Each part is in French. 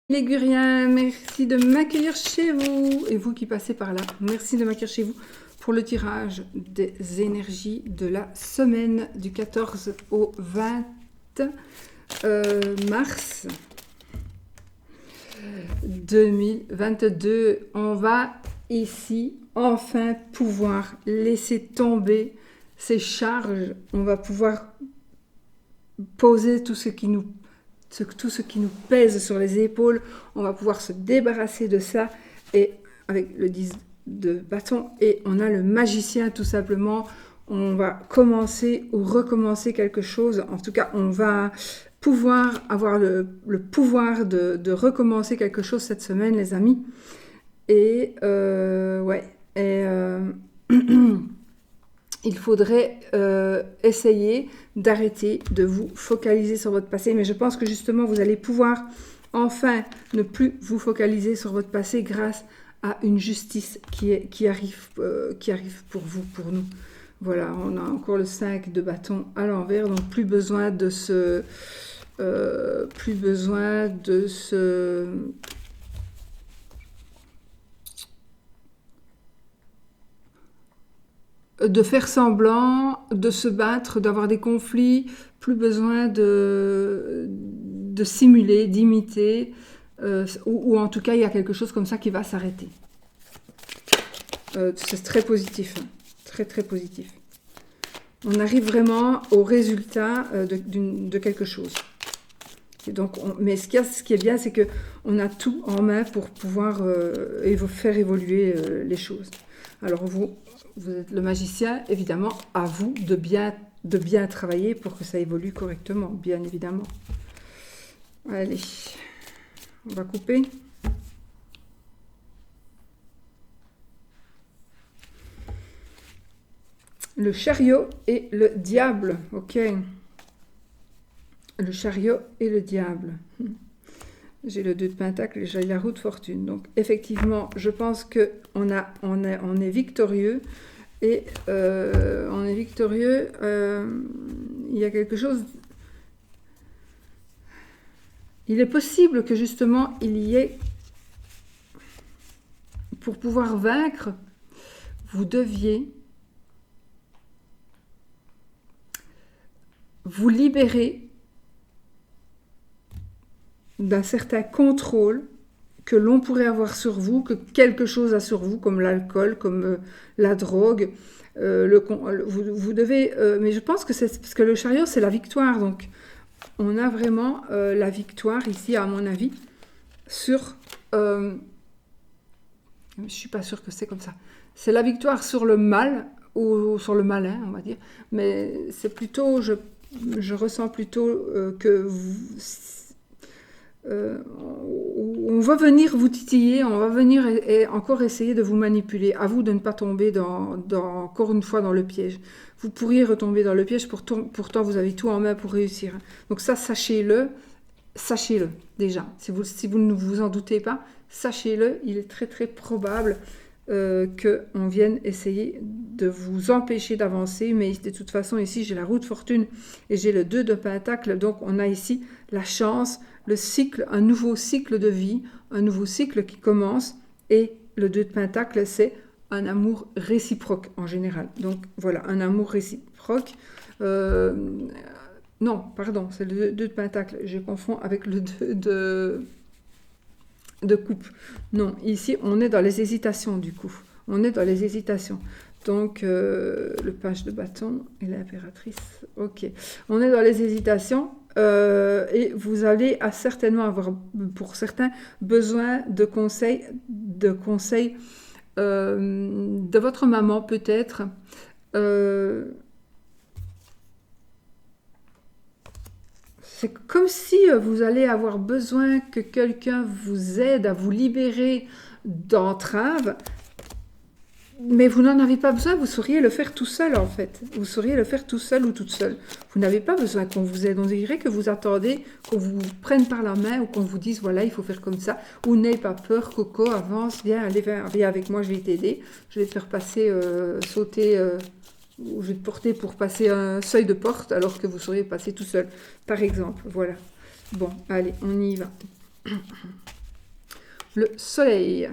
Légurien, merci de m'accueillir chez vous. Et vous qui passez par là, merci de m'accueillir chez vous pour le tirage des énergies de la semaine du 14 au 20 mars 2022. On va ici enfin pouvoir laisser tomber ces charges. On va pouvoir poser tout ce qui nous pèse sur les épaules, on va pouvoir se débarrasser de ça, et avec le 10 de bâton, et on a le magicien tout simplement. On va commencer ou recommencer quelque chose, en tout cas on va pouvoir avoir le pouvoir de recommencer quelque chose cette semaine, les amis. Et il faudrait essayer d'arrêter de vous focaliser sur votre passé. Mais je pense que justement, vous allez pouvoir enfin ne plus vous focaliser sur votre passé grâce à une justice qui arrive pour vous, pour nous. Voilà, on a encore le 5 de bâton à l'envers, donc plus besoin de faire semblant, de se battre, d'avoir des conflits, plus besoin de simuler, d'imiter, ou en tout cas il y a quelque chose comme ça qui va s'arrêter. C'est très positif, hein. Très très positif. On arrive vraiment au résultat de quelque chose. Et donc, mais ce qui est bien, c'est qu'on a tout en main pour pouvoir faire évoluer les choses. Alors vous êtes le magicien, évidemment, à vous de bien travailler pour que ça évolue correctement, bien évidemment. Allez, on va couper. Le chariot et le diable, ok. Le chariot et le diable. J'ai le 2 de pentacle et j'ai la roue de fortune. Donc effectivement, je pense qu'on est victorieux. Et on est victorieux. Il y a quelque chose... Il est possible que justement, il y ait... Pour pouvoir vaincre, vous deviez vous libérer d'un certain contrôle que l'on pourrait avoir sur vous, que quelque chose a sur vous, comme l'alcool, comme la drogue. Vous devez... mais je pense que c'est... Parce que le chariot, c'est la victoire. Donc, on a vraiment la victoire ici, à mon avis, sur... je ne suis pas sûre que c'est comme ça. C'est la victoire sur le mal, ou sur le malin, on va dire. Mais c'est plutôt... Je ressens plutôt que on va venir vous titiller, on va venir et encore essayer de vous manipuler. À vous de ne pas tomber encore une fois dans le piège. Vous pourriez retomber dans le piège, pourtant vous avez tout en main pour réussir. Donc ça, sachez-le déjà. Si vous ne vous en doutez pas, sachez-le, il est très très probable qu'on vienne essayer de vous empêcher d'avancer, mais de toute façon ici j'ai la roue de fortune et j'ai le 2 de pentacle, donc on a ici la chance, le cycle, un nouveau cycle de vie, un nouveau cycle qui commence, et le 2 de pentacle c'est un amour réciproque en général. Donc voilà, un amour réciproque. Non, pardon, c'est le 2 de pentacle, je confonds avec le 2 de coupe. Non, ici on est dans les hésitations du coup. On est dans les hésitations. Donc le page de bâton et l'impératrice. Ok. On est dans les hésitations et vous allez certainement avoir, pour certains, besoin de conseils de votre maman peut-être. C'est comme si vous allez avoir besoin que quelqu'un vous aide à vous libérer d'entraves, mais vous n'en avez pas besoin, vous sauriez le faire tout seul en fait. Vous sauriez le faire tout seul ou toute seule. Vous n'avez pas besoin qu'on vous aide. On dirait que vous attendez qu'on vous prenne par la main ou qu'on vous dise voilà, il faut faire comme ça. Ou n'ayez pas peur, Coco, avance, viens avec moi, je vais t'aider. Je vais te faire passer, sauter... ou je vais te porter pour passer un seuil de porte alors que vous sauriez passer tout seul, par exemple. Voilà. Bon, allez, on y va. le soleil.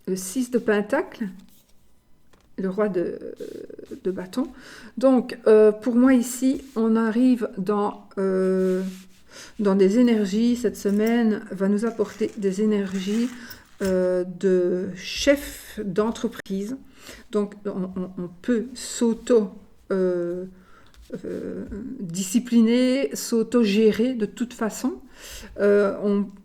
Le 6 de Pentacle, le roi de bâton. Donc, pour moi ici, on arrive dans des énergies. Cette semaine va nous apporter des énergies de chef d'entreprise. Donc, on peut discipliner, s'auto-gérer de toute façon.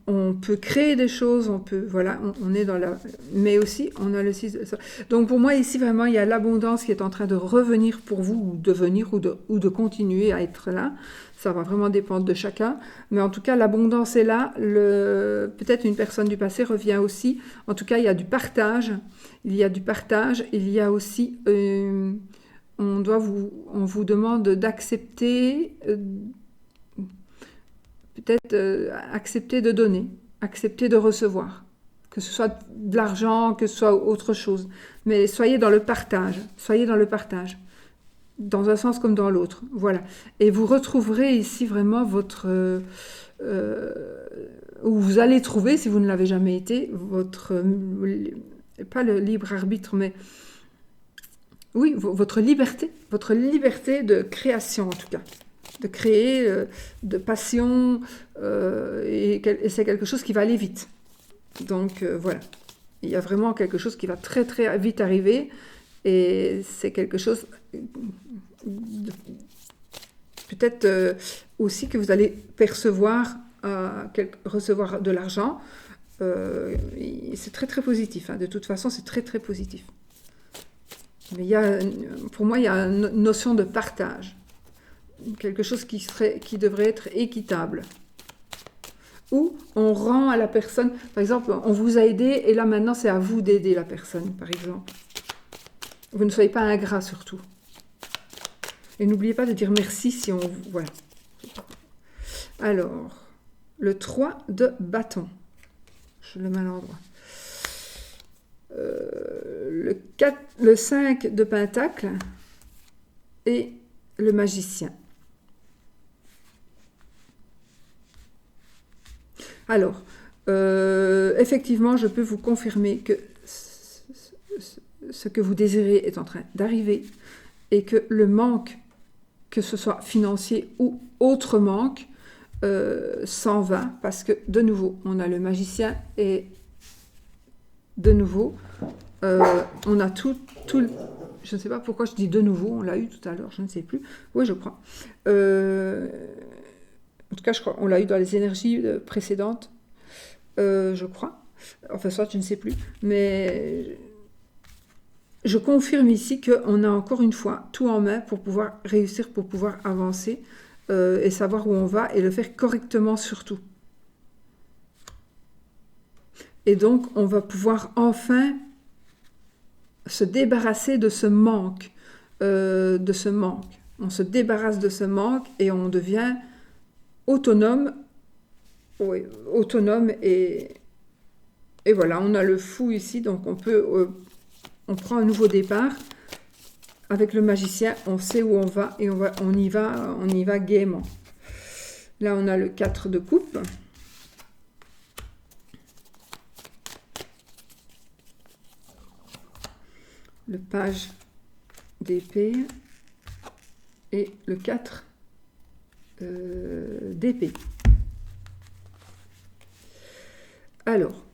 On peut créer des choses, voilà, on est dans la... Mais aussi, on a le 6... Donc pour moi, ici, vraiment, il y a l'abondance qui est en train de revenir pour vous, ou de venir, ou de continuer à être là. Ça va vraiment dépendre de chacun. Mais en tout cas, l'abondance est là. Peut-être une personne du passé revient aussi. En tout cas, il y a du partage. Il y a du partage. Il y a aussi... on vous demande d'accepter... peut-être accepter de donner, accepter de recevoir, que ce soit de l'argent, que ce soit autre chose. Mais soyez dans le partage, dans un sens comme dans l'autre. Voilà. Et vous retrouverez ici vraiment votre... où vous allez trouver, si vous ne l'avez jamais été, pas le libre arbitre, mais... Oui, votre liberté de création en tout cas. De créer, de passion, et c'est quelque chose qui va aller vite. Donc voilà, il y a vraiment quelque chose qui va très très vite arriver, et c'est quelque chose peut-être aussi que vous allez percevoir, recevoir de l'argent. C'est très très positif, hein. De toute façon c'est très très positif. Mais pour moi il y a une notion de partage. Quelque chose qui devrait être équitable. Ou on rend à la personne, par exemple, on vous a aidé et là maintenant c'est à vous d'aider la personne, par exemple. Vous ne soyez pas ingrat surtout. Et n'oubliez pas de dire merci si on... Voilà. Alors, le 3 de bâton. Je le mets à l'endroit. Le 5 de pentacle et le magicien. Alors, effectivement, je peux vous confirmer que ce que vous désirez est en train d'arriver et que le manque, que ce soit financier ou autre manque, s'en va, parce que de nouveau, on a le magicien et de nouveau, on a tout je ne sais pas pourquoi je dis de nouveau, on l'a eu tout à l'heure, je ne sais plus. Oui, je crois. En tout cas, je crois on l'a eu dans les énergies précédentes, je crois. Enfin, soit je ne sais plus. Mais je confirme ici qu'on a encore une fois tout en main pour pouvoir réussir, pour pouvoir avancer et savoir où on va et le faire correctement surtout. Et donc, on va pouvoir enfin se débarrasser de ce manque. On se débarrasse de ce manque et on devient autonome. Oui, autonome et voilà, on a le fou ici, donc on prend un nouveau départ. Avec le magicien, on sait où on va et on y va gaiement. Là, on a le 4 de coupe. Le page d'épée et le 4 d'épée. Alors,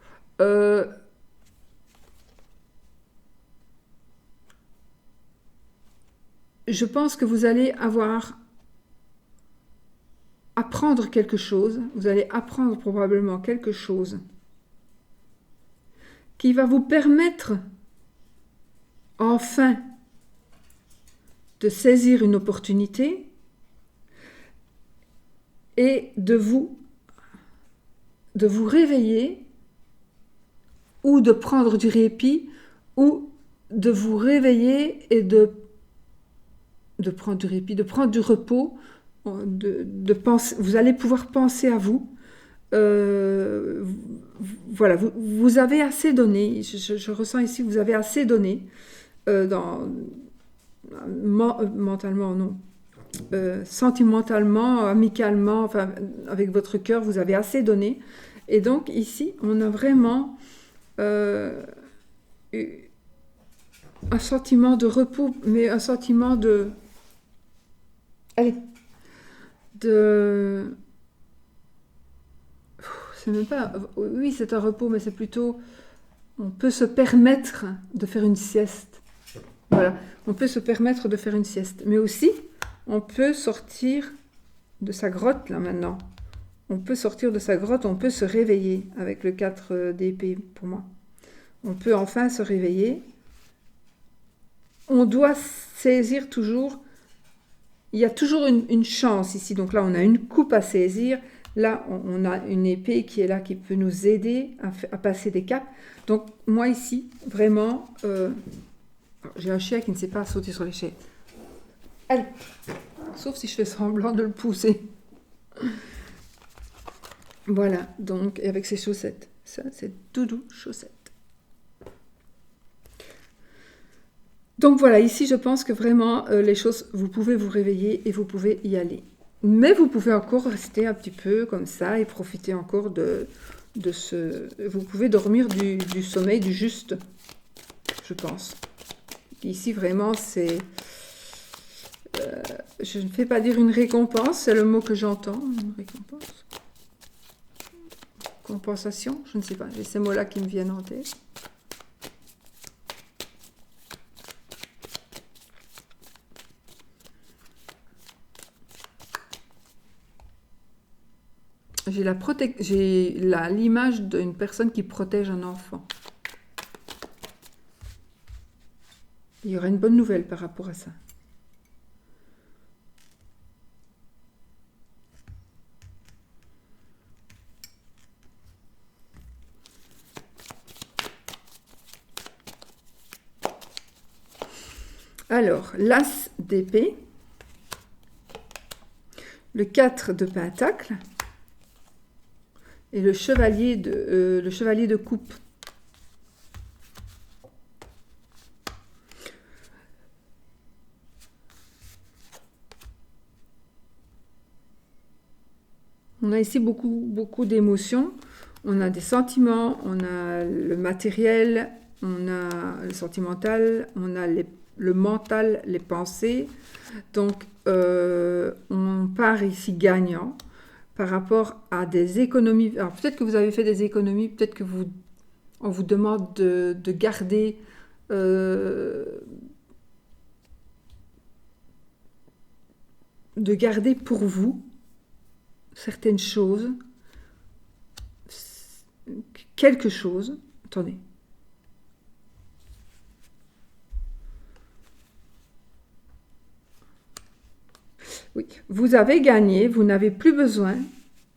je pense que vous allez apprendre quelque chose, vous allez apprendre probablement quelque chose qui va vous permettre enfin de saisir une opportunité et de vous réveiller ou de prendre du répit ou de vous réveiller et de prendre du répit, de prendre du repos, de penser, vous allez pouvoir penser à vous. Voilà, vous avez assez donné, je ressens ici que vous avez assez donné, mentalement, non, sentimentalement, amicalement, enfin, avec votre cœur, vous avez assez donné, Et donc ici, on a vraiment euh, un sentiment de repos, mais un sentiment de... Allez, de... C'est même pas... Oui, c'est un repos, mais c'est plutôt... On peut se permettre de faire une sieste. Voilà, on peut se permettre de faire une sieste. Mais aussi, on peut sortir de sa grotte, là, maintenant. On peut sortir de sa grotte, on peut se réveiller avec le 4 d'épée, pour moi. On peut enfin se réveiller. On doit saisir toujours... Il y a toujours une chance ici. Donc là, on a une coupe à saisir. Là, on a une épée qui est là, qui peut nous aider à passer des caps. Donc, moi ici, vraiment, j'ai un chien qui ne sait pas sauter sur les chaises. Allez, sauf si je fais semblant de le pousser. Voilà, donc, et avec ses chaussettes. Ça, c'est Doudou chaussettes. Donc voilà, ici, je pense que vraiment, les choses, vous pouvez vous réveiller et vous pouvez y aller. Mais vous pouvez encore rester un petit peu comme ça et profiter encore de ce... Vous pouvez dormir du sommeil du juste, je pense. Ici, vraiment, c'est... je ne fais pas dire une récompense, c'est le mot que j'entends. Une récompense. Compensation, je ne sais pas. J'ai ces mots-là qui me viennent en tête. J'ai l'image d'une personne qui protège un enfant. Il y aura une bonne nouvelle par rapport à ça. Alors, l'as d'épée, le 4 de pentacle et le chevalier de coupe. On a ici beaucoup d'émotions. On a des sentiments, on a le matériel, on a le sentimental, on a le mental, les pensées. Donc, on part ici gagnant par rapport à des économies. Alors, peut-être que vous avez fait des économies, peut-être que on vous demande de garder pour vous certaines choses, quelque chose. Attendez. Oui, vous avez gagné, vous n'avez plus besoin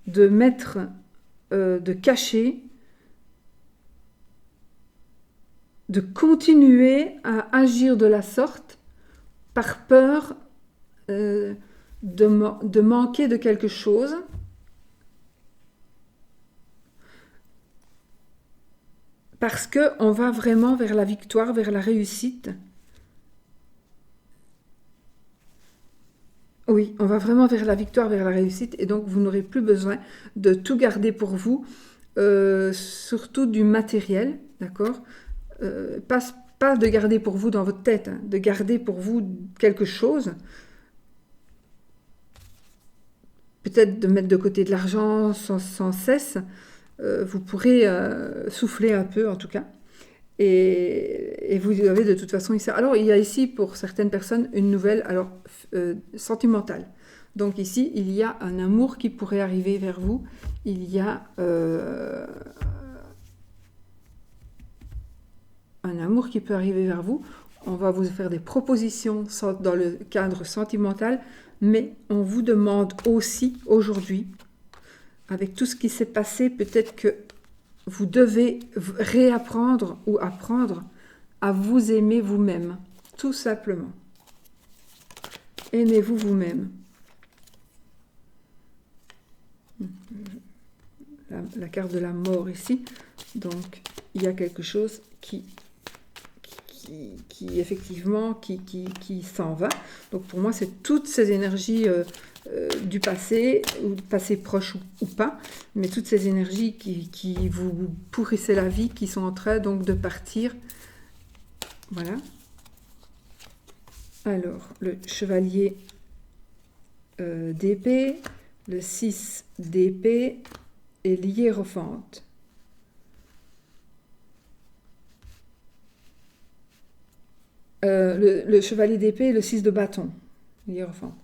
de mettre, de cacher, de continuer à agir de la sorte par peur de manquer de quelque chose. Parce qu'on va vraiment vers la victoire, vers la réussite. Oui, on va vraiment vers la victoire, vers la réussite, et donc vous n'aurez plus besoin de tout garder pour vous, surtout du matériel, d'accord? Pas de garder pour vous dans votre tête, hein, de garder pour vous quelque chose, peut-être de mettre de côté de l'argent sans cesse, vous pourrez souffler un peu en tout cas. Et vous avez de toute façon ici. Alors, il y a ici, pour certaines personnes, une nouvelle, alors, sentimentale. Donc ici, il y a un amour qui pourrait arriver vers vous. Il y a un amour qui peut arriver vers vous. On va vous faire des propositions dans le cadre sentimental, mais on vous demande aussi, aujourd'hui, avec tout ce qui s'est passé, peut-être que vous devez réapprendre ou apprendre à vous aimer vous-même, tout simplement. Aimez-vous vous-même. La carte de la mort ici. Donc, il y a quelque chose qui effectivement, qui s'en va. Donc pour moi, c'est toutes ces énergies du passé, ou passé proche ou pas, mais toutes ces énergies qui vous pourrissaient la vie, qui sont en train donc de partir. Voilà. Alors, le chevalier d'épée, le 6 d'épée et l'hiérophante. Le chevalier d'épée et le 6 de bâton, l'hiérophante.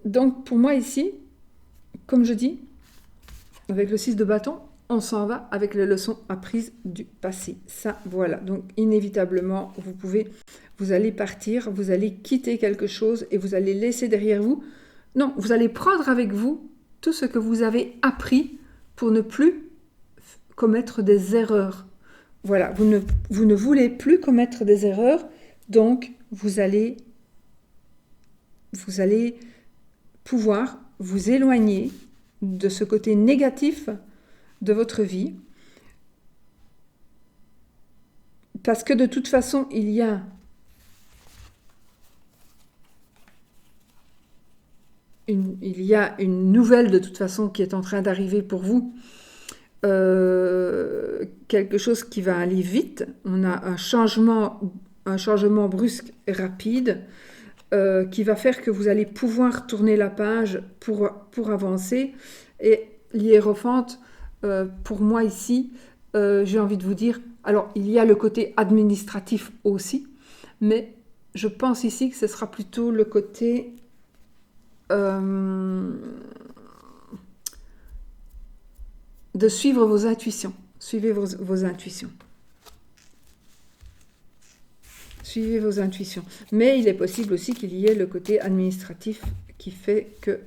Donc pour moi ici, comme je dis, avec le 6 de bâton, on s'en va avec les leçons apprises du passé. Ça, voilà. Donc inévitablement, vous allez partir, vous allez quitter quelque chose et vous allez laisser derrière vous. Non, vous allez prendre avec vous tout ce que vous avez appris pour ne plus commettre des erreurs. Voilà, vous ne voulez plus commettre des erreurs, donc vous allez pouvoir vous éloigner de ce côté négatif de votre vie. Parce que de toute façon, il y a une nouvelle de toute façon qui est en train d'arriver pour vous. Quelque chose qui va aller vite. On a un changement brusque et rapide qui va faire que vous allez pouvoir tourner la page pour avancer. Et l'hiérophante, pour moi ici, j'ai envie de vous dire, alors il y a le côté administratif aussi, mais je pense ici que ce sera plutôt le côté de suivre vos intuitions. Suivez vos intuitions. Suivez vos intuitions. Mais il est possible aussi qu'il y ait le côté administratif qui fait que...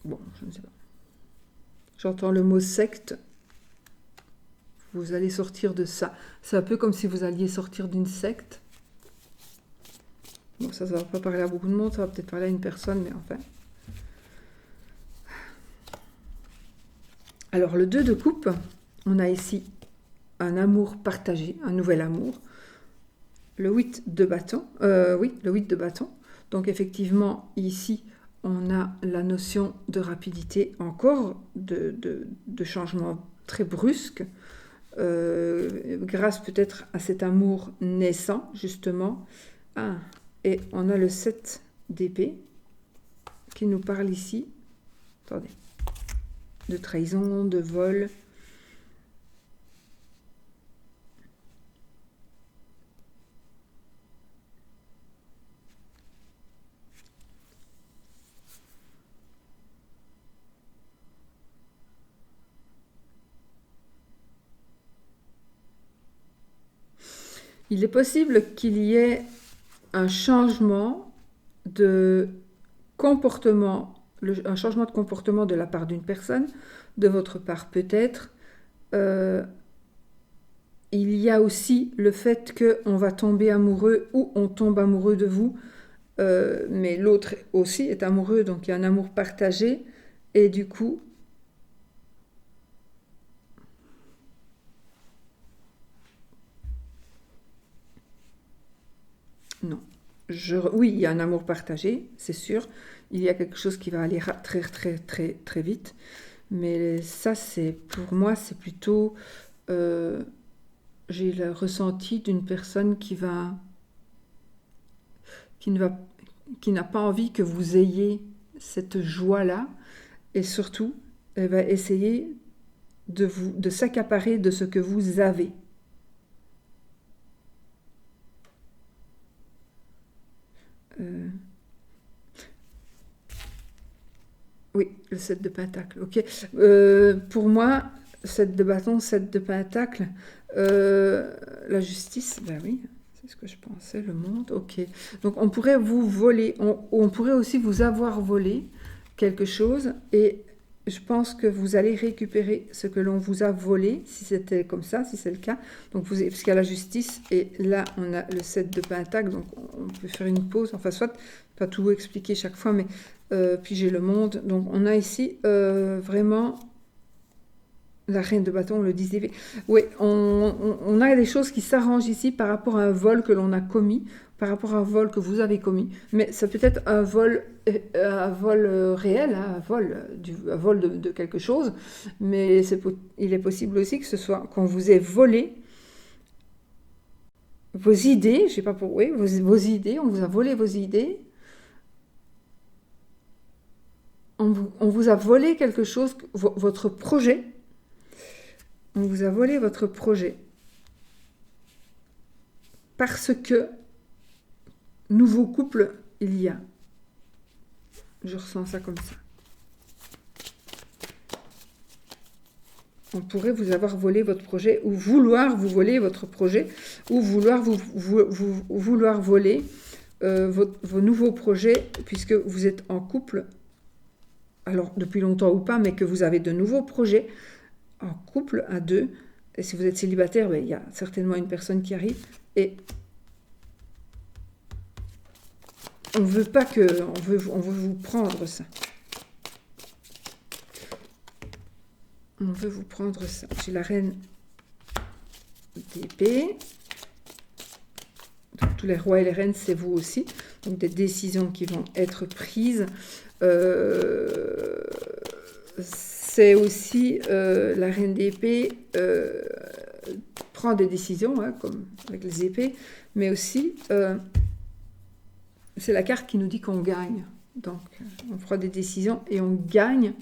Bon, je ne sais pas. J'entends le mot secte. Vous allez sortir de ça. C'est un peu comme si vous alliez sortir d'une secte. Bon, ça ne va pas parler à beaucoup de monde, ça va peut-être parler à une personne, mais enfin... Alors, le 2 de coupe, on a ici un amour partagé, un nouvel amour. Le 8 de bâton, oui, le 8 de bâton. Donc, effectivement, ici, on a la notion de rapidité, encore de changement très brusque, grâce peut-être à cet amour naissant, justement. Et on a le 7 d'épée qui nous parle ici. Attendez. De trahison, de vol. Il est possible qu'il y ait un changement de comportement, un changement de comportement de la part d'une personne, de votre part peut-être. Il y a aussi le fait qu'on va tomber amoureux ou on tombe amoureux de vous, mais l'autre aussi est amoureux, donc il y a un amour partagé, et du coup, non. Oui, il y a un amour partagé, c'est sûr. Il y a quelque chose qui va aller très, très, très, très vite. Mais ça, pour moi, c'est plutôt... j'ai le ressenti d'une personne qui n'a pas envie que vous ayez cette joie-là. Et surtout, elle va essayer de s'accaparer de ce que vous avez. Oui, le 7 de pentacle, ok. Pour moi, 7 de bâton, 7 de pentacle, la justice, ben oui, c'est ce que je pensais, le monde, ok. Donc on pourrait vous voler, on pourrait aussi vous avoir volé quelque chose, et je pense que vous allez récupérer ce que l'on vous a volé, si c'était comme ça, si c'est le cas. Donc parce qu'il y a la justice, et là, on a le 7 de Pentacle, donc on peut faire une pause, enfin soit, pas tout expliquer chaque fois, mais puis j'ai le monde. Donc on a ici vraiment la reine de bâton, le 10 d'épée. Oui, on a des choses qui s'arrangent ici par rapport à un vol que l'on a commis, par rapport à un vol que vous avez commis, mais ça peut être un vol réel, hein, un vol de quelque chose, mais il est possible aussi que ce soit qu'on vous ait volé vos idées, je sais pas pour, oui, vos idées, on vous a volé vos idées, on vous a volé quelque chose, votre projet, on vous a volé votre projet, parce que nouveau couple il y a. Je ressens ça comme ça. On pourrait vous avoir volé votre projet, ou vouloir vous voler votre projet, ou vouloir vouloir voler vos nouveaux projets, puisque vous êtes en couple, alors depuis longtemps ou pas, mais que vous avez de nouveaux projets en couple à deux. Et si vous êtes célibataire, ben, il y a certainement une personne qui arrive, et on veut pas que, on veut vous prendre ça. On veut vous prendre ça. J'ai la reine d'épée. Tous les rois et les reines, c'est vous aussi. Donc des décisions qui vont être prises. C'est aussi la reine d'épée prend des décisions, hein, comme avec les épées, mais aussi c'est la carte qui nous dit qu'on gagne. Donc on fera des décisions et on gagne.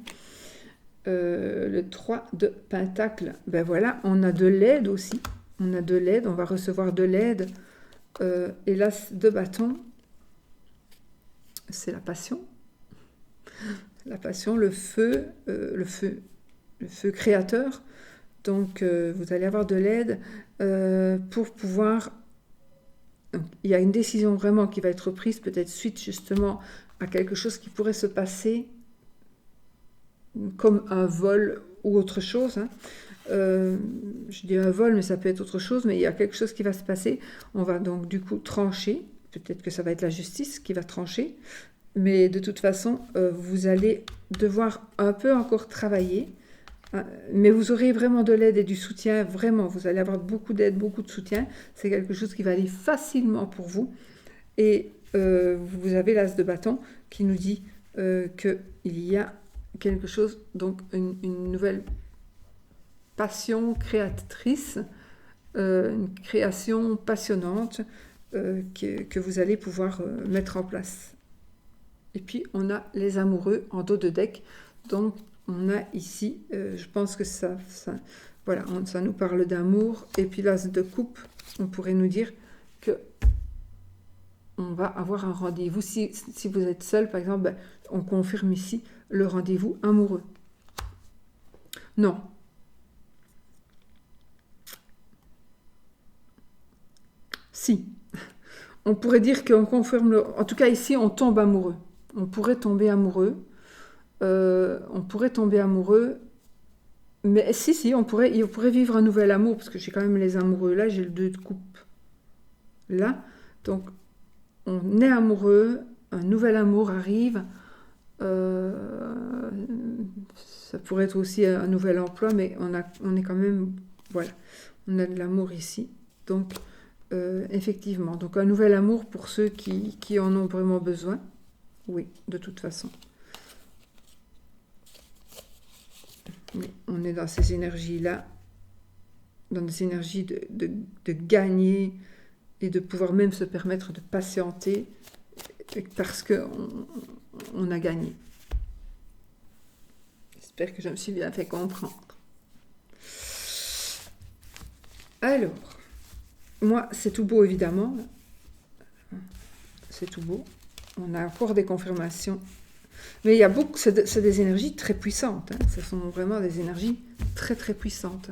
Le 3 de Pentacle, ben voilà, on a de l'aide aussi. On a de l'aide, on va recevoir de l'aide. Et l'As de bâton, c'est la passion. La passion, le feu créateur. Donc, vous allez avoir de l'aide pour pouvoir... Donc, il y a une décision vraiment qui va être prise, peut-être suite justement à quelque chose qui pourrait se passer comme un vol ou autre chose. Hein. Je dis un vol, mais ça peut être autre chose, mais il y a quelque chose qui va se passer. On va donc du coup trancher. Peut-être que ça va être la justice qui va trancher. Mais de toute façon, vous allez devoir un peu encore travailler. Mais vous aurez vraiment de l'aide et du soutien. Vraiment, vous allez avoir beaucoup d'aide, beaucoup de soutien. C'est quelque chose qui va aller facilement pour vous. Et vous avez l'As de bâton qui nous dit qu'il y a quelque chose, donc une nouvelle passion créatrice, une création passionnante que vous allez pouvoir mettre en place. Et puis on a les amoureux en dos de deck, donc on a ici, je pense que ça voilà, ça nous parle d'amour, et puis l'As de coupe, on pourrait nous dire que on va avoir un rendez-vous. Si vous êtes seul, par exemple, ben, on confirme ici le rendez-vous amoureux. Non. Si. On pourrait dire qu'on confirme le... En tout cas, ici, on tombe amoureux. On pourrait tomber amoureux. Mais si, on pourrait vivre un nouvel amour, parce que j'ai quand même les amoureux là, j'ai le 2 de coupe là. Donc, on est amoureux, un nouvel amour arrive. Ça pourrait être aussi un nouvel emploi, mais on est quand même, voilà, on a de l'amour ici. Donc, effectivement, donc un nouvel amour pour ceux qui en ont vraiment besoin. Oui, de toute façon. Oui, on est dans ces énergies-là, dans des énergies de gagner et de pouvoir même se permettre de patienter parce qu'on a gagné. J'espère que je me suis bien fait comprendre. Alors, moi, c'est tout beau, évidemment. C'est tout beau. On a encore des confirmations. Mais il y a beaucoup, c'est des énergies très puissantes. Hein. Ce sont vraiment des énergies très, très puissantes.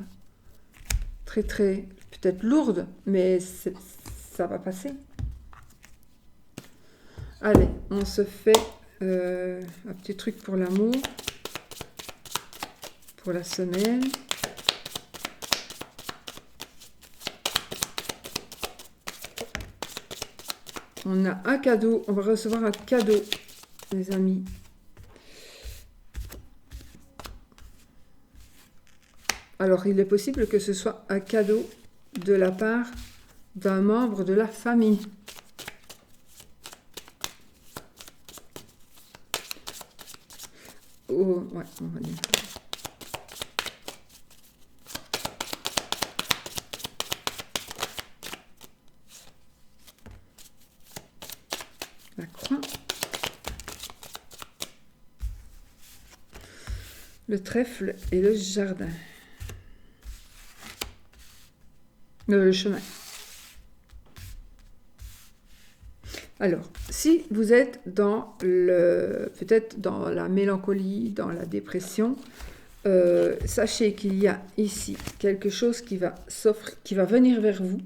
Très, très, peut-être lourdes, mais ça va passer. Allez, on se fait un petit truc pour l'amour. pour la semaine. On a un cadeau, on va recevoir un cadeau, les amis. Alors, il est possible que ce soit un cadeau de la part d'un membre de la famille. Oh, ouais, on va dire. La croix. Le trèfle et le jardin. Le chemin. Alors, si vous êtes dans peut-être dans la mélancolie, dans la dépression, sachez qu'il y a ici quelque chose qui va s'offrir, qui va venir vers vous.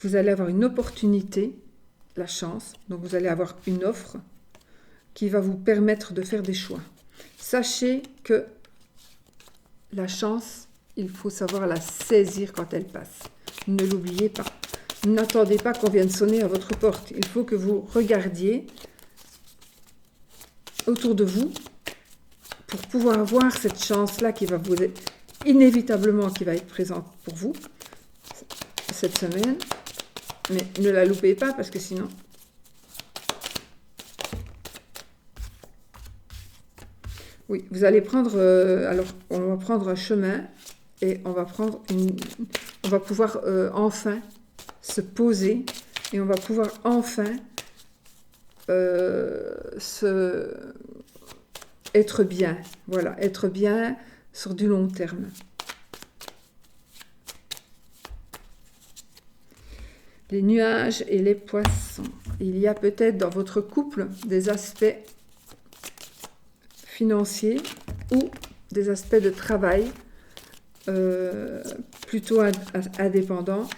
Vous allez avoir une opportunité, la chance, donc vous allez avoir une offre qui va vous permettre de faire des choix. Sachez que la chance, il faut savoir la saisir quand elle passe. Ne l'oubliez pas. N'attendez pas qu'on vienne sonner à votre porte. Il faut que vous regardiez autour de vous pour pouvoir avoir cette chance-là qui va vous inévitablement qui va être présente pour vous cette semaine. Mais ne la loupez pas parce que sinon... Oui, vous allez prendre... alors, on va prendre un chemin et on va prendre on va pouvoir enfin se poser et on va pouvoir enfin être bien. Voilà, être bien sur du long terme. Les nuages et les poissons. Il y a peut-être dans votre couple des aspects financiers ou des aspects de travail plutôt indépendants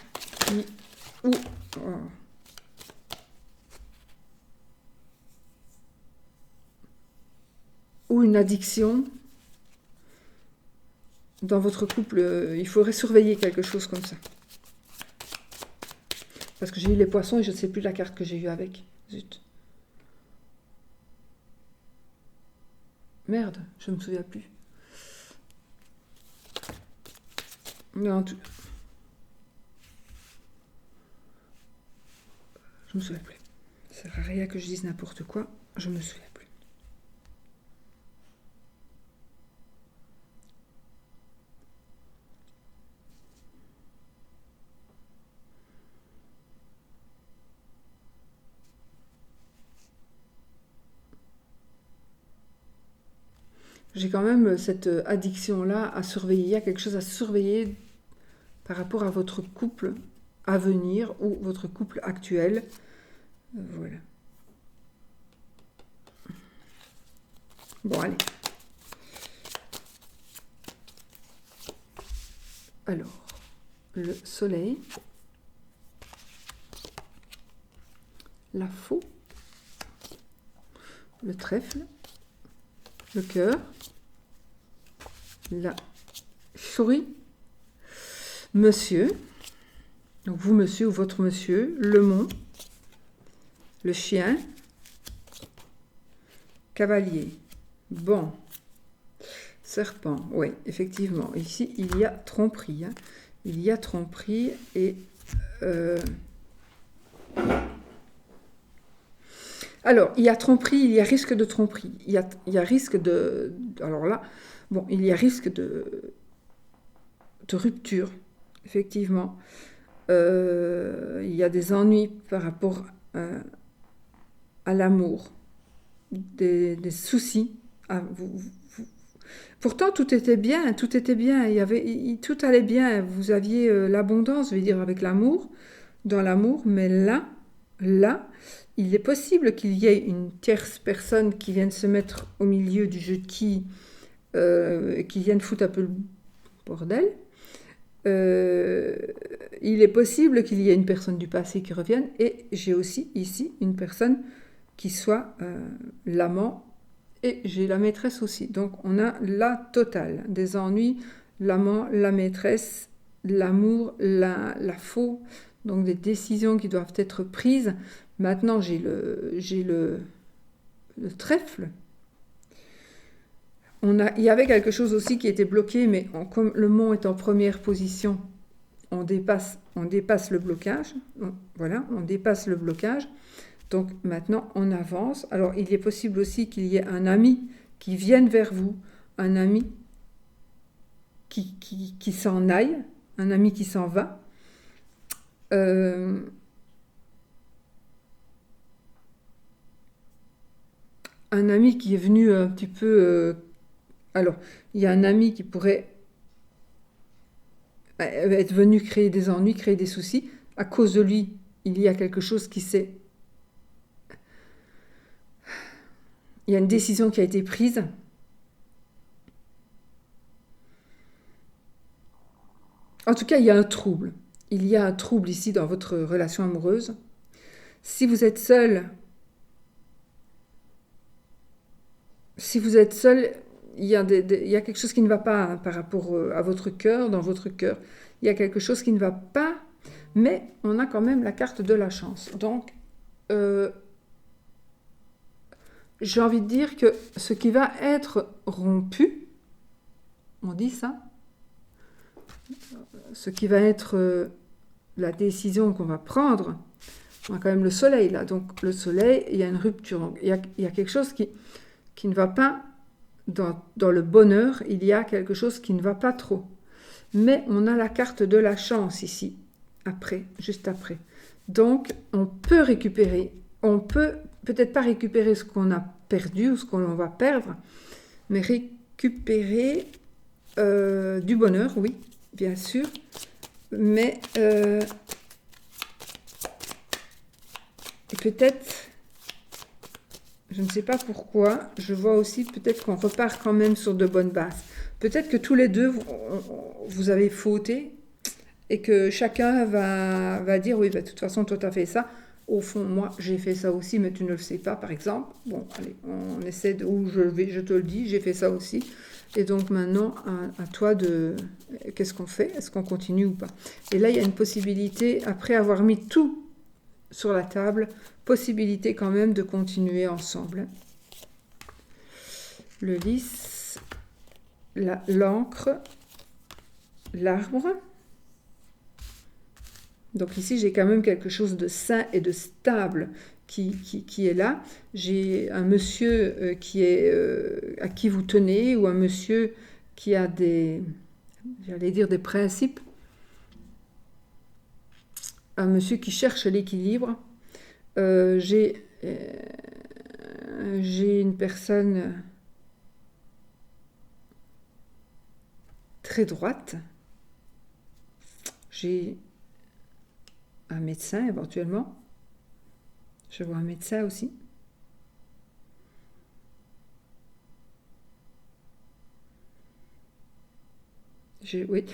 ou une addiction. Dans votre couple, il faudrait surveiller quelque chose comme ça. Parce que j'ai eu les poissons et je ne sais plus la carte que j'ai eue avec. Zut. Merde, je ne me souviens plus. Non, je me souviens plus. Ça sert à rien que je dise n'importe quoi. Je me souviens plus. J'ai quand même cette addiction-là à surveiller. Il y a quelque chose à surveiller par rapport à votre couple à venir ou votre couple actuel. Voilà. Bon, allez. Alors, le soleil, la faux, le trèfle, le cœur, la souris, monsieur, donc vous monsieur ou votre monsieur, le mont, le chien, cavalier, bon, serpent, oui, effectivement, ici il y a tromperie, hein. Il y a tromperie et... Alors, il y a tromperie, il y a risque de tromperie, il y a risque de... Alors là, bon, il y a risque de rupture, effectivement. Il y a des ennuis par rapport à l'amour, des soucis. Pourtant, tout était bien, tout allait bien. Vous aviez l'abondance, je veux dire, avec l'amour, dans l'amour, mais là, il est possible qu'il y ait une tierce personne qui vienne se mettre au milieu du jeu qui vienne foutre un peu le bordel. Il est possible qu'il y ait une personne du passé qui revienne et j'ai aussi ici une personne qui soit l'amant et j'ai la maîtresse aussi. Donc on a la totale des ennuis, l'amant, la maîtresse, l'amour, la faux, donc des décisions qui doivent être prises. Maintenant le trèfle. Il y avait quelque chose aussi qui était bloqué, mais comme le mont est en première position, on dépasse le blocage. Voilà, on dépasse le blocage. Donc maintenant, on avance. Alors, il est possible aussi qu'il y ait un ami qui vienne vers vous, un ami qui s'en aille, un ami qui s'en va. Euh, un ami qui est venu un petit peu... alors, il y a un ami qui pourrait être venu créer des ennuis, créer des soucis. À cause de lui, il y a quelque chose qui s'est... Il y a une décision qui a été prise. En tout cas, il y a un trouble. Il y a un trouble ici dans votre relation amoureuse. Si vous êtes seul, il y a quelque chose qui ne va pas hein, par rapport à votre cœur, dans votre cœur. Il y a quelque chose qui ne va pas, mais on a quand même la carte de la chance. Donc, j'ai envie de dire que ce qui va être rompu, on dit ça, ce qui va être la décision qu'on va prendre, on a quand même le soleil là. Donc le soleil, il y a une rupture. Donc, il y a quelque chose qui ne va pas dans le bonheur, il y a quelque chose qui ne va pas trop. Mais on a la carte de la chance ici, après, juste après. Donc on peut récupérer, on peut peut-être pas récupérer ce qu'on a perdu ou ce qu'on va perdre, mais récupérer du bonheur, oui, bien sûr. Mais peut-être, je ne sais pas pourquoi, je vois aussi peut-être qu'on repart quand même sur de bonnes bases. Peut-être que tous les deux, vous avez fauté et que chacun va dire, oui, bah, de toute façon, toi, tu as fait ça. Au fond, moi, j'ai fait ça aussi, mais tu ne le sais pas, par exemple. Bon, allez, on essaie de... Ou je te le dis, j'ai fait ça aussi. Et donc maintenant, à toi de... Qu'est-ce qu'on fait? Est-ce qu'on continue ou pas? Et là, il y a une possibilité, après avoir mis tout sur la table, possibilité quand même de continuer ensemble. Le lys, l'encre, l'arbre. Donc ici, j'ai quand même quelque chose de sain et de stable qui est là. J'ai un monsieur à qui vous tenez, ou un monsieur qui a j'allais dire des principes. Un monsieur qui cherche l'équilibre. J'ai une personne très droite. J'ai un médecin éventuellement. Je vois un médecin aussi. Oui.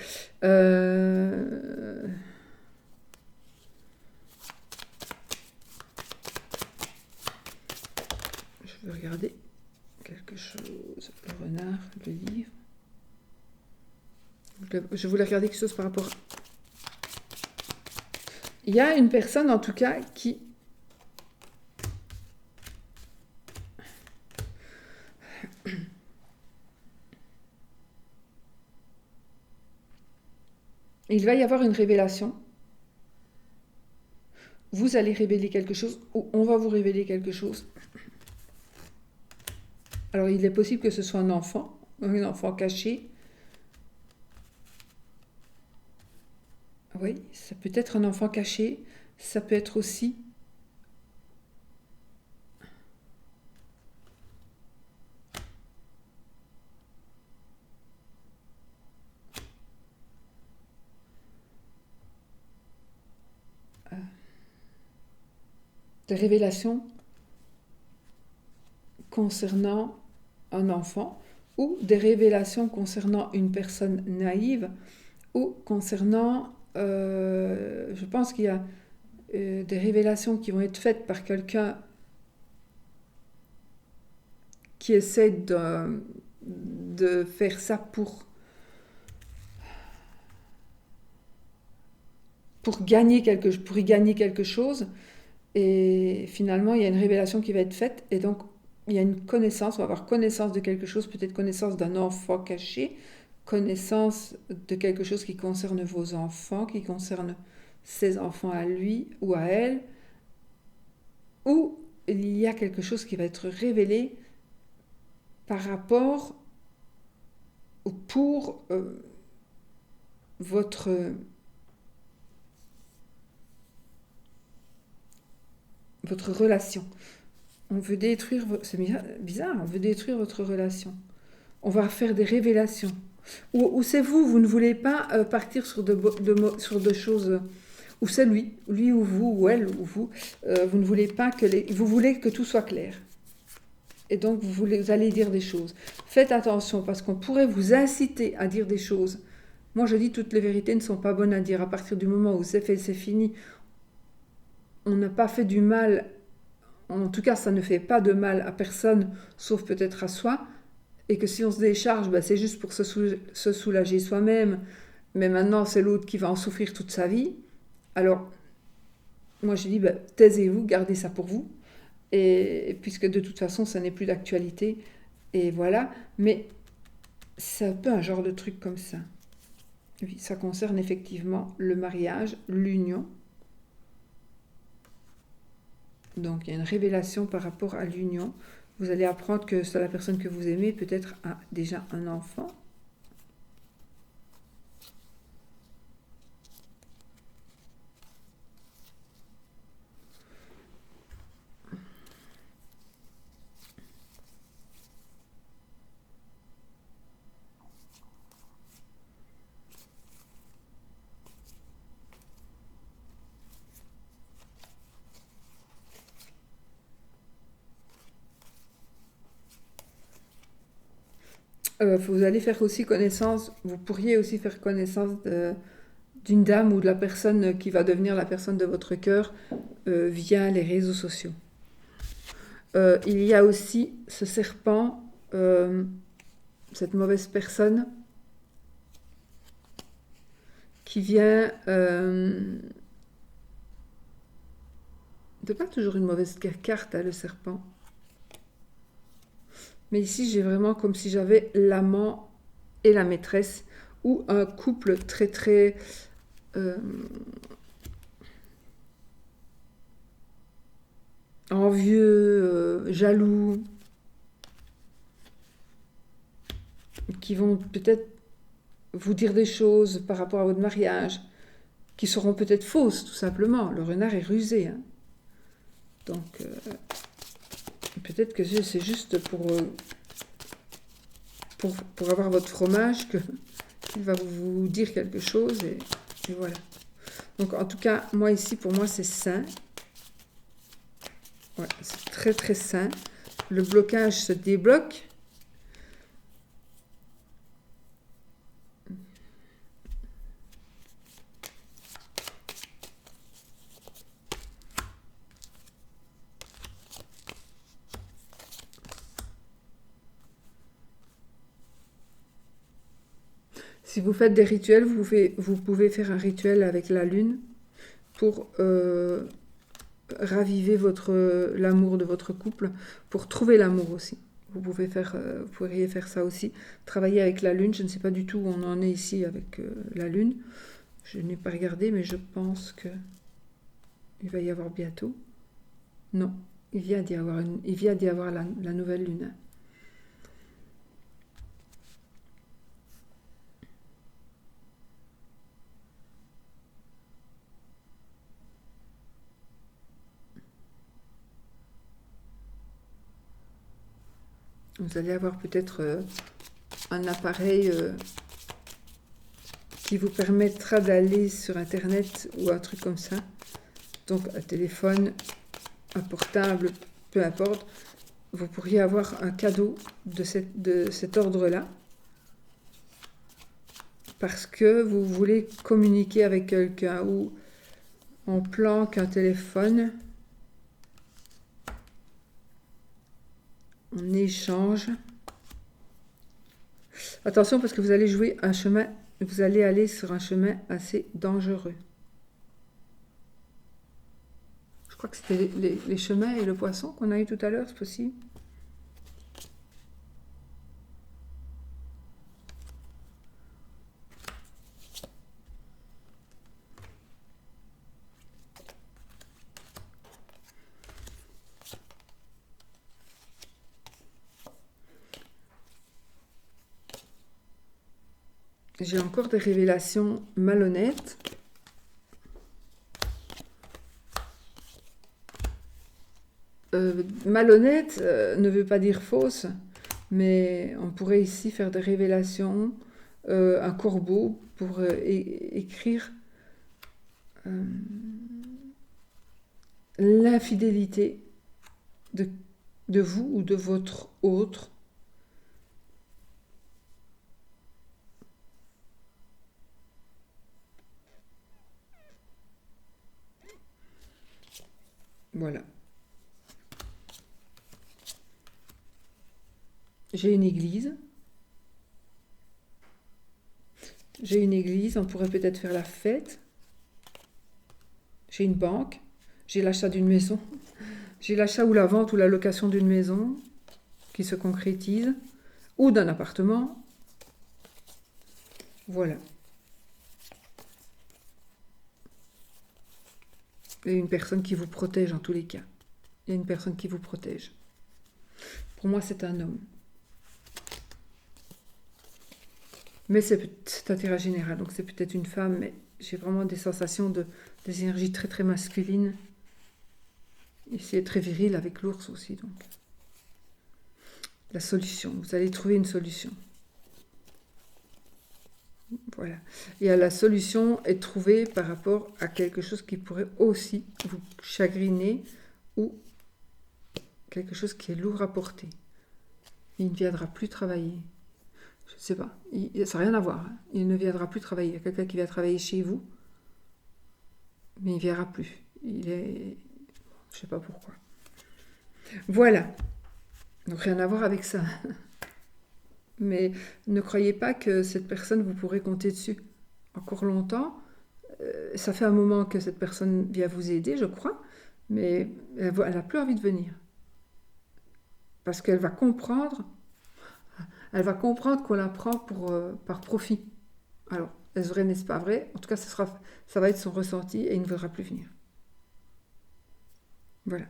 Je veux regarder quelque chose. Le renard, le livre. Je voulais regarder quelque chose par rapport... Il y a une personne en tout cas qui... Il va y avoir une révélation. Vous allez révéler quelque chose, ou on va vous révéler quelque chose. Alors, il est possible que ce soit un enfant caché. Oui, ça peut être un enfant caché. Ça peut être aussi... des révélations concernant un enfant, ou des révélations concernant une personne naïve, ou concernant... je pense qu'il y a des révélations qui vont être faites par quelqu'un qui essaie de faire ça pour y gagner quelque chose. Et finalement, il y a une révélation qui va être faite. Et donc, il y a une connaissance, on va avoir connaissance de quelque chose, peut-être connaissance d'un enfant caché, connaissance de quelque chose qui concerne vos enfants, qui concerne ses enfants à lui ou à elle, ou il y a quelque chose qui va être révélé par rapport ou pour votre relation. On veut détruire, c'est bizarre, on veut détruire votre relation. On va faire des révélations. Ou c'est vous, vous ne voulez pas partir sur sur de choses, ou c'est lui ou vous, ou elle ou vous, vous ne voulez pas vous voulez que tout soit clair. Et donc vous allez dire des choses. Faites attention parce qu'on pourrait vous inciter à dire des choses. Moi je dis toutes les vérités ne sont pas bonnes à dire. À partir du moment où c'est fait, c'est fini. On n'a pas fait du mal, en tout cas ça ne fait pas de mal à personne, sauf peut-être à soi. Et que si on se décharge, c'est juste pour se soulager soi-même. Mais maintenant c'est l'autre qui va en souffrir toute sa vie. Alors moi je dis taisez-vous, gardez ça pour vous. Et puisque de toute façon ça n'est plus d'actualité, et voilà, mais c'est un peu un genre de truc comme ça. Oui, ça concerne effectivement le mariage, l'union. Donc il y a une révélation par rapport à l'union. Vous allez apprendre que la personne que vous aimez peut-être a déjà un enfant. Vous allez faire aussi connaissance, vous pourriez aussi faire connaissance d'une dame ou de la personne qui va devenir la personne de votre cœur via les réseaux sociaux. Il y a aussi ce serpent, cette mauvaise personne qui vient c'est pas toujours une mauvaise carte, le serpent. Mais ici, j'ai vraiment comme si j'avais l'amant et la maîtresse, ou un couple très très envieux, jaloux, qui vont peut-être vous dire des choses par rapport à votre mariage, qui seront peut-être fausses, tout simplement. Le renard est rusé. Hein. Donc, peut-être que c'est juste pour avoir votre fromage qu'il va vous dire quelque chose, et voilà. Donc, en tout cas, moi ici, pour moi, c'est sain. Ouais, c'est très très sain. Le blocage se débloque. Si vous faites des rituels, vous pouvez faire un rituel avec la lune pour raviver l'amour de votre couple, pour trouver l'amour aussi. Vous pourriez faire ça aussi. Travailler avec la lune, je ne sais pas du tout où on en est ici avec la lune. Je n'ai pas regardé, mais je pense que il va y avoir bientôt. Non, il vient d'y avoir la nouvelle lune. Vous allez avoir peut-être un appareil qui vous permettra d'aller sur Internet ou un truc comme ça. Donc un téléphone, un portable, peu importe. Vous pourriez avoir un cadeau de cet ordre-là. Parce que vous voulez communiquer avec quelqu'un, ou on planque un téléphone. en échange. Attention parce que vous allez jouer un chemin, vous allez aller sur un chemin assez dangereux. Je crois que c'était les chemins et le poisson qu'on a eu tout à l'heure, c'est possible. J'ai encore des révélations malhonnêtes. Malhonnête ne veut pas dire fausse, mais on pourrait ici faire des révélations, un corbeau pour écrire l'infidélité de vous ou de votre autre. Voilà. J'ai une église. J'ai une église, on pourrait peut-être faire la fête. J'ai une banque. J'ai l'achat d'une maison. J'ai l'achat ou la vente ou la location d'une maison qui se concrétise. Ou d'un appartement. Voilà. Et une personne qui vous protège en tous les cas. Il y a une personne qui vous protège. Pour moi, c'est un homme. Mais c'est un tirage général, donc c'est peut-être une femme, mais j'ai vraiment des sensations des énergies très très masculines. Ici, est très viril avec l'ours aussi, donc. La solution, vous allez trouver une solution. Voilà. Et la solution est trouvée par rapport à quelque chose qui pourrait aussi vous chagriner ou quelque chose qui est lourd à porter. Il ne viendra plus travailler. Je ne sais pas, ça n'a rien à voir. Hein. Il ne viendra plus travailler. Il y a quelqu'un qui vient travailler chez vous, mais il ne viendra plus. Il est... Je ne sais pas pourquoi. Voilà. Donc rien à voir avec ça. Mais ne croyez pas que cette personne, vous pourrez compter dessus encore longtemps. Ça fait un moment que cette personne vient vous aider, je crois, mais elle n'a plus envie de venir. Parce qu'elle va comprendre... Elle va comprendre qu'on la prend par profit. Alors, est-ce vrai, n'est-ce pas vrai? En tout cas, ça va être son ressenti et il ne voudra plus venir. Voilà.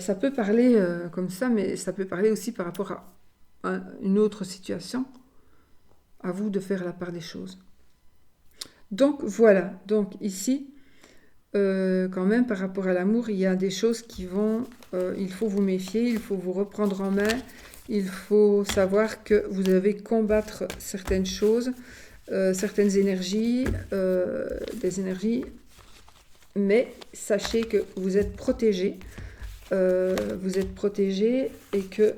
Ça peut parler comme ça, mais ça peut parler aussi par rapport à une autre situation. À vous de faire la part des choses. Donc, voilà. Donc, ici, quand même, par rapport à l'amour, il y a des choses qui vont... il faut vous méfier, il faut vous reprendre en main. Il faut savoir que vous devez combattre certaines choses, certaines énergies, des énergies, mais sachez que vous êtes protégés. Et que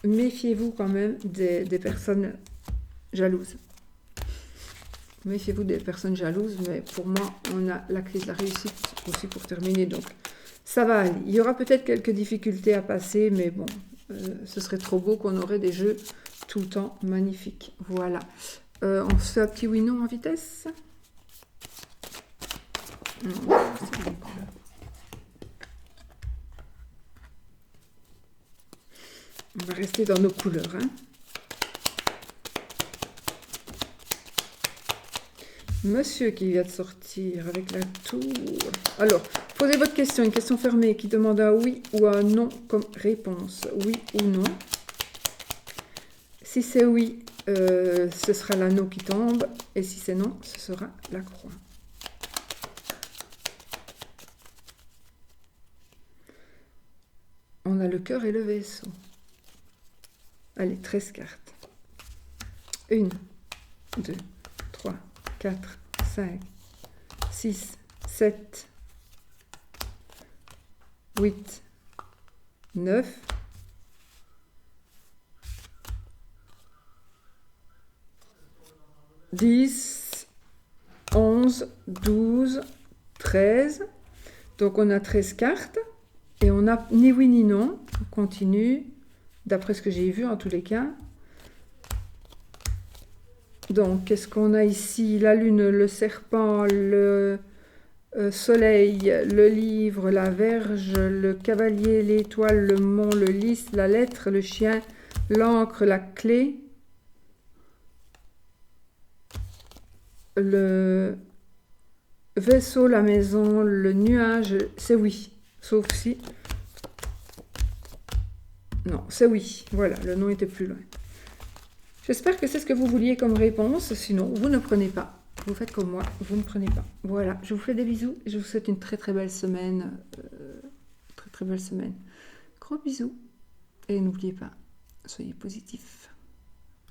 méfiez-vous quand même des personnes jalouses. Méfiez-vous des personnes jalouses, mais pour moi, on a la clé de la réussite aussi pour terminer. Donc, ça va aller. Il y aura peut-être quelques difficultés à passer, mais bon... ce serait trop beau qu'on aurait des jeux tout le temps magnifiques. Voilà. On se fait un petit oui-non en vitesse. Non, on va rester dans nos couleurs. Hein. Monsieur qui vient de sortir avec la tour. Alors, posez votre question, une question fermée qui demande un oui ou un non comme réponse. Oui ou non. Si c'est oui, ce sera l'anneau qui tombe. Et si c'est non, ce sera la croix. On a le cœur et le vaisseau. Allez, 13 cartes. 1, 2, 3, 4, 5, 6, 7, 8, 9, 10, 11, 12, 13. Donc on a 13 cartes et on n'a ni oui ni non. On continue. d'après ce que j'ai vu en tous les cas. Donc, qu'est-ce qu'on a ici? La lune, le serpent, le soleil, le livre, la verge, le cavalier, l'étoile, le mont, le lys, la lettre, le chien, l'encre, la clé, le vaisseau, la maison, le nuage, c'est oui. Sauf si... Non, c'est oui. Voilà, le nom était plus loin. J'espère que c'est ce que vous vouliez comme réponse. Sinon, vous ne prenez pas. Vous faites comme moi, vous ne prenez pas. Voilà, je vous fais des bisous et je vous souhaite une très très belle semaine. Très très belle semaine. Gros bisous. Et n'oubliez pas, soyez positifs.